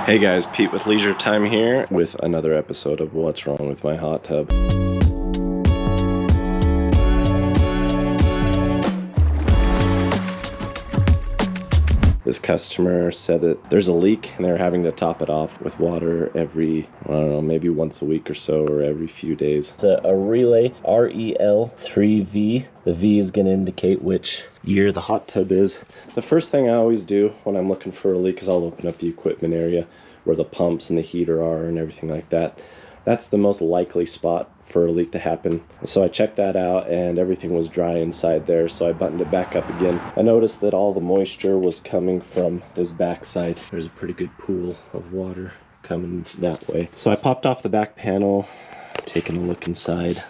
Hey guys, Pete with Leisure Time here with another episode of What's Wrong with My Hot Tub. This customer said that there's a leak and they're having to top it off with water every, I don't know, maybe once a week or so, or every few days. It's a relay, REL3V. The V is going to indicate which year the hot tub is. The first thing I always do when I'm looking for a leak is I'll open up the equipment area where the pumps and the heater are and everything like that. That's the most likely spot for a leak to happen. So I checked that out and everything was dry inside there, so I buttoned it back up again. I noticed that all the moisture was coming from this back side. There's a pretty good pool of water coming that way. So I popped off the back panel, taking a look inside.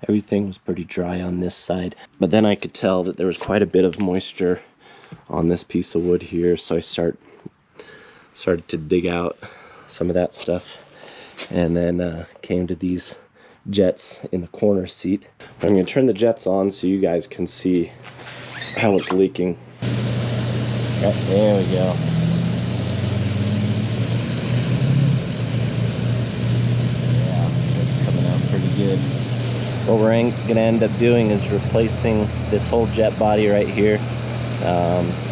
Everything was pretty dry on this side, but then I could tell that there was quite a bit of moisture on this piece of wood here, so I started to dig out some of that stuff. And then came to these jets in the corner seat. I'm going to turn the jets on so you guys can see how it's leaking. Yep, there we go. Yeah, it's coming out pretty good. What we're going to end up doing is replacing this whole jet body right here,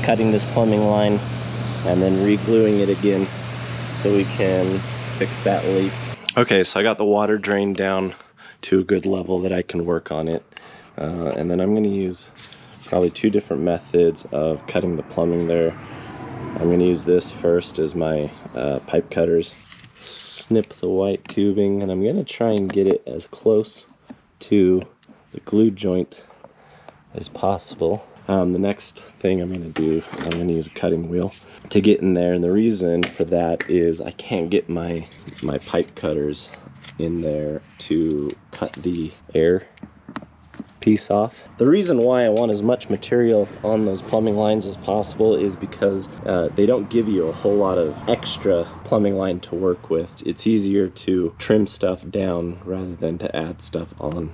cutting this plumbing line, and then re-gluing it again so we can fix that leak. Okay, so I got the water drained down to a good level that I can work on it. And then I'm going to use probably two different methods of cutting the plumbing there. I'm going to use this first as my pipe cutters. Snip the white tubing, and I'm going to try and get it as close to the glue joint as possible. The next thing I'm going to do is I'm going to use a cutting wheel to get in there, and the reason for that is I can't get my pipe cutters in there to cut the air piece off. The reason why I want as much material on those plumbing lines as possible is because they don't give you a whole lot of extra plumbing line to work with. It's easier to trim stuff down rather than to add stuff on.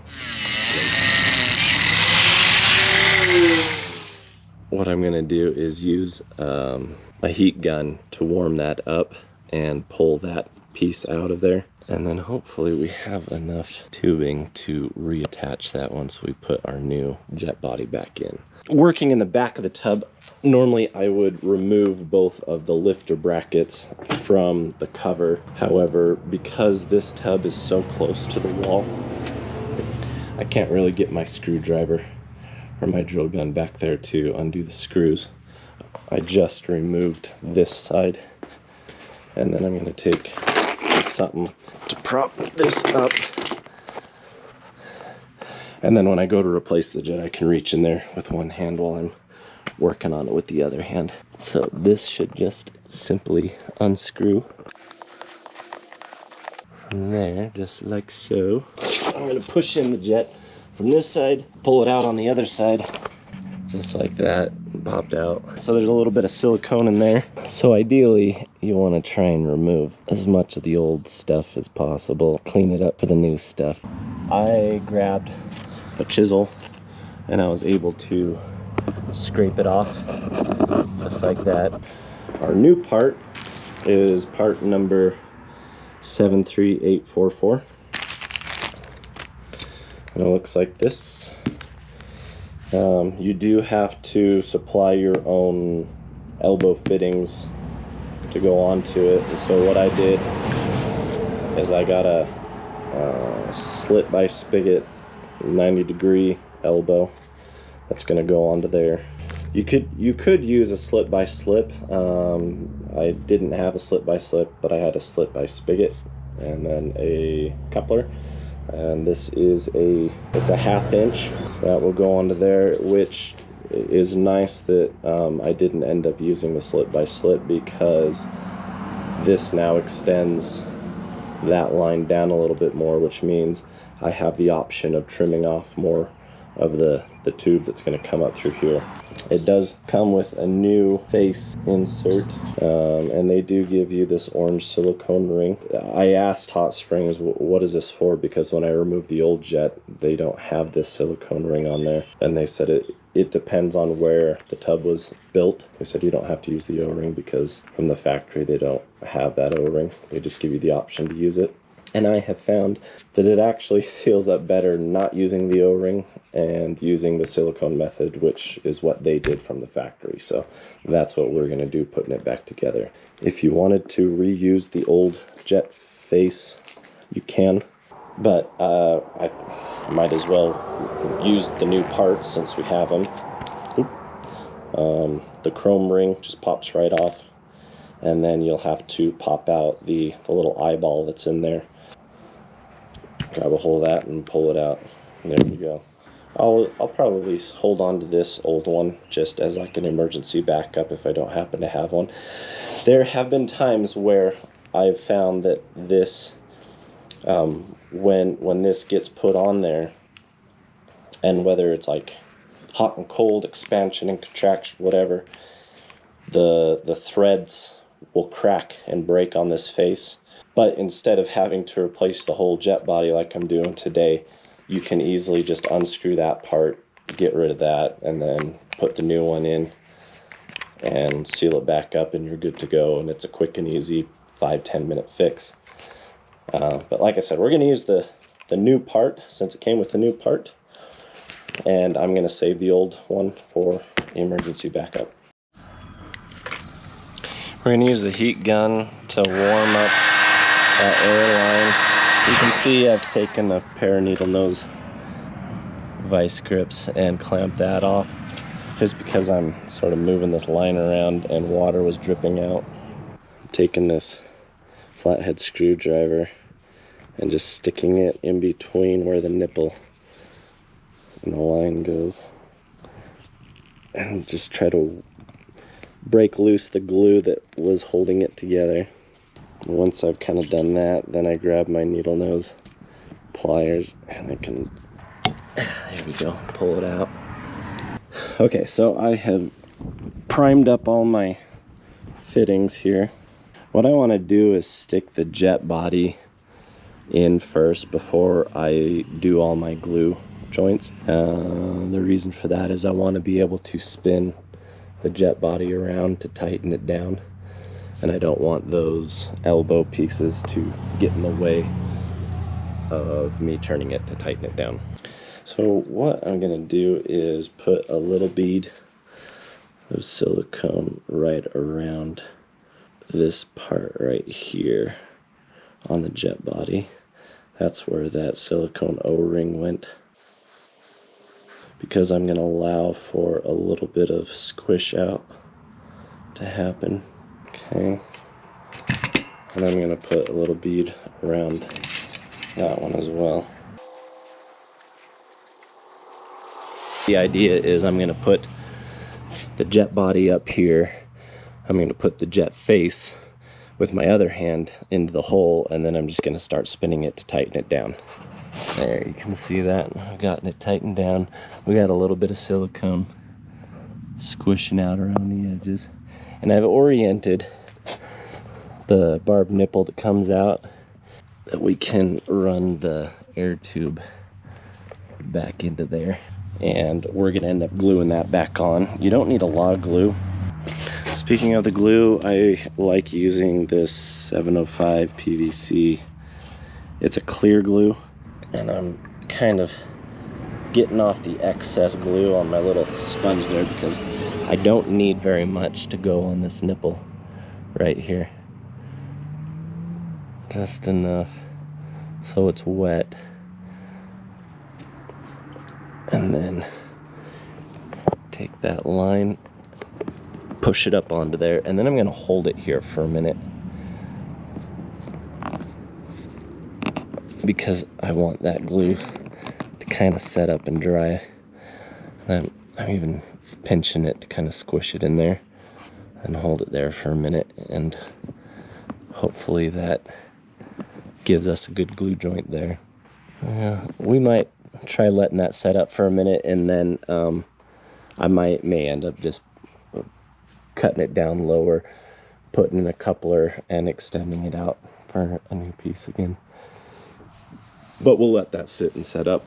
What I'm going to do is use a heat gun to warm that up and pull that piece out of there. And then hopefully we have enough tubing to reattach that once we put our new jet body back in. Working in the back of the tub, normally I would remove both of the lifter brackets from the cover. However, because this tub is so close to the wall, I can't really get my screwdriver or my drill gun back there to undo the screws. I just removed this side, and then I'm going to take something to prop this up, and then when I go to replace the jet I can reach in there with one hand while I'm working on it with the other hand. So this should just simply unscrew from there, just like so. I'm going to push in the jet from this side, pull it out on the other side, just like that, popped out. So there's a little bit of silicone in there. So ideally, you want to try and remove as much of the old stuff as possible, clean it up for the new stuff. I grabbed a chisel and I was able to scrape it off, just like that. Our new part is part number 73844. And it looks like this. You do have to supply your own elbow fittings to go onto it. And so what I did is I got a slit by spigot 90-degree elbow that's going to go onto there. You could use a slit by slip. I didn't have a slit by slip, but I had a slit by spigot and then a coupler. And this is it's a 1/2 inch, so that will go onto there, which is nice that I didn't end up using the slit by slip, because this now extends that line down a little bit more, which means I have the option of trimming off more of the tube that's going to come up through here. It does come with a new face insert, and they do give you this orange silicone ring. I asked Hot Springs, what is this for? Because when I removed the old jet, they don't have this silicone ring on there. And they said it depends on where the tub was built. They said you don't have to use the O-ring because from the factory they don't have that O-ring. They just give you the option to use it. And I have found that it actually seals up better not using the O-ring and using the silicone method, which is what they did from the factory. So that's what we're gonna do, putting it back together. If you wanted to reuse the old jet face, you can, but I might as well use the new parts since we have them. The chrome ring just pops right off, and then you'll have to pop out the little eyeball that's in there. Grab a hold of that and pull it out. There we go. I'll probably hold on to this old one just as like an emergency backup if I don't happen to have one. There have been times where I've found that this, when this gets put on there, and whether it's like hot and cold, expansion and contraction, whatever, the threads will crack and break on this face. But instead of having to replace the whole jet body like I'm doing today, you can easily just unscrew that part, get rid of that, and then put the new one in and seal it back up, and you're good to go. And it's a quick and easy 5-10 minute fix. But like I said, we're going to use the new part since it came with the new part, and I'm going to save the old one for emergency backup. We're going to use the heat gun to warm up that air line. You can see I've taken a pair of needle nose vice grips and clamped that off just because I'm sort of moving this line around and water was dripping out. I'm taking this flathead screwdriver and just sticking it in between where the nipple and the line goes, and just try to break loose the glue that was holding it together. Once I've kind of done that, then I grab my needle nose pliers and I can, there we go, pull it out. Okay, so I have primed up all my fittings here. What I want to do is stick the jet body in first before I do all my glue joints. The reason for that is I want to be able to spin the jet body around to tighten it down, and I don't want those elbow pieces to get in the way of me turning it to tighten it down. So what I'm going to do is put a little bead of silicone right around this part right here on the jet body. That's where that silicone O-ring went, because I'm going to allow for a little bit of squish out to happen. Okay, and I'm going to put a little bead around that one as well. The idea is I'm going to put the jet body up here. I'm going to put the jet face with my other hand into the hole, and then I'm just going to start spinning it to tighten it down. There, you can see that. I've gotten it tightened down. We got a little bit of silicone squishing out around the edges. And I've oriented the barb nipple that comes out that we can run the air tube back into there. And we're going to end up gluing that back on. You don't need a lot of glue. Speaking of the glue, I like using this 705 PVC. It's a clear glue, and I'm kind of getting off the excess glue on my little sponge there because I don't need very much to go on this nipple right here. Just enough so it's wet. And then take that line, push it up onto there, and then I'm going to hold it here for a minute because I want that glue to kind of set up and dry. I'm even pinching it to kind of squish it in there and hold it there for a minute, and hopefully that gives us a good glue joint there. We might try letting that set up for a minute, and then I may end up just cutting it down lower, putting in a coupler, and extending it out for a new piece again. But we'll let that sit and set up.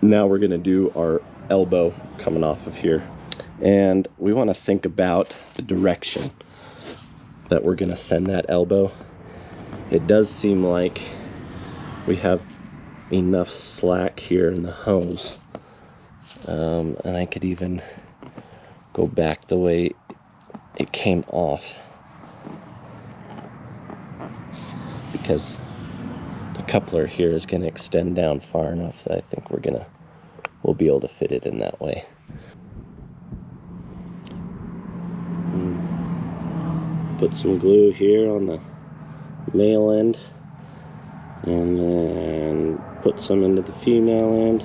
Now we're gonna do our elbow coming off of here. And we wanna think about the direction that we're gonna send that elbow. It does seem like we have enough slack here in the hose. And I could even go back the way it came off, because the coupler here is going to extend down far enough that I think we'll be able to fit it in that way. Put some glue here on the male end, and then put some into the female end.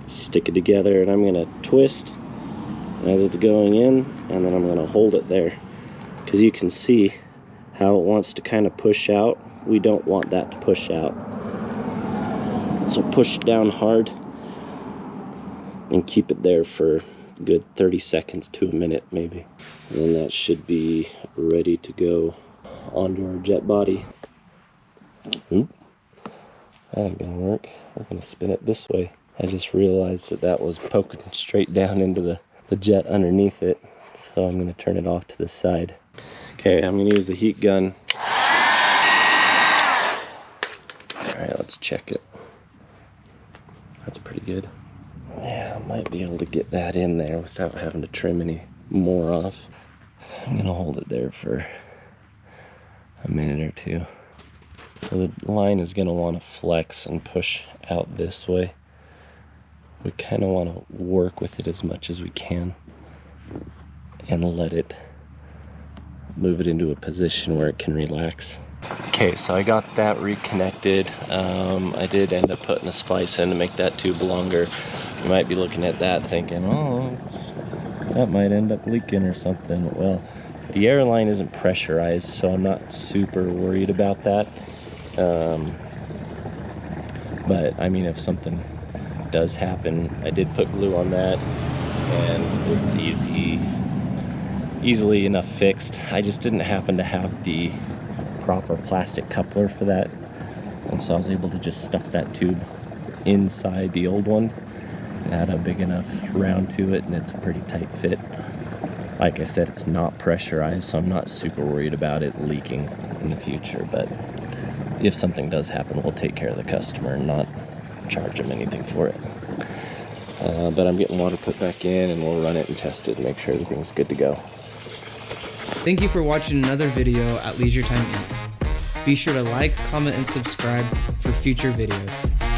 Stick it together, and I'm going to twist as it's going in, and then I'm going to hold it there, because you can see how it wants to kind of push out. We don't want that to push out, so push it down hard and keep it there for a good 30 seconds to a minute maybe, and then that should be ready to go onto our jet body. Oop, that ain't gonna work. We're gonna spin it this way. I just realized that was poking straight down into the jet underneath it, so I'm going to turn it off to the side. Okay, I'm going to use the heat gun. Alright, let's check it. That's pretty good. Yeah, I might be able to get that in there without having to trim any more off. I'm going to hold it there for a minute or two. So the line is going to want to flex and push out this way. We kind of want to work with it as much as we can and let it move it into a position where it can relax. Okay, so I got that reconnected. I did end up putting a splice in to make that tube longer. You might be looking at that thinking, oh, that might end up leaking or something. Well, the airline isn't pressurized, so I'm not super worried about that. But I mean, if something does happen, I did put glue on that, and it's easily enough fixed. I just didn't happen to have the proper plastic coupler for that, and so I was able to just stuff that tube inside the old one. It had a big enough round to it, and it's a pretty tight fit. Like I said, it's not pressurized, so I'm not super worried about it leaking in the future, but if something does happen, we'll take care of the customer and not charge them anything for it. But I'm getting water put back in, and we'll run it and test it and make sure everything's good to go. Thank you for watching another video at Leisure Time Inc. Be sure to like, comment, and subscribe for future videos.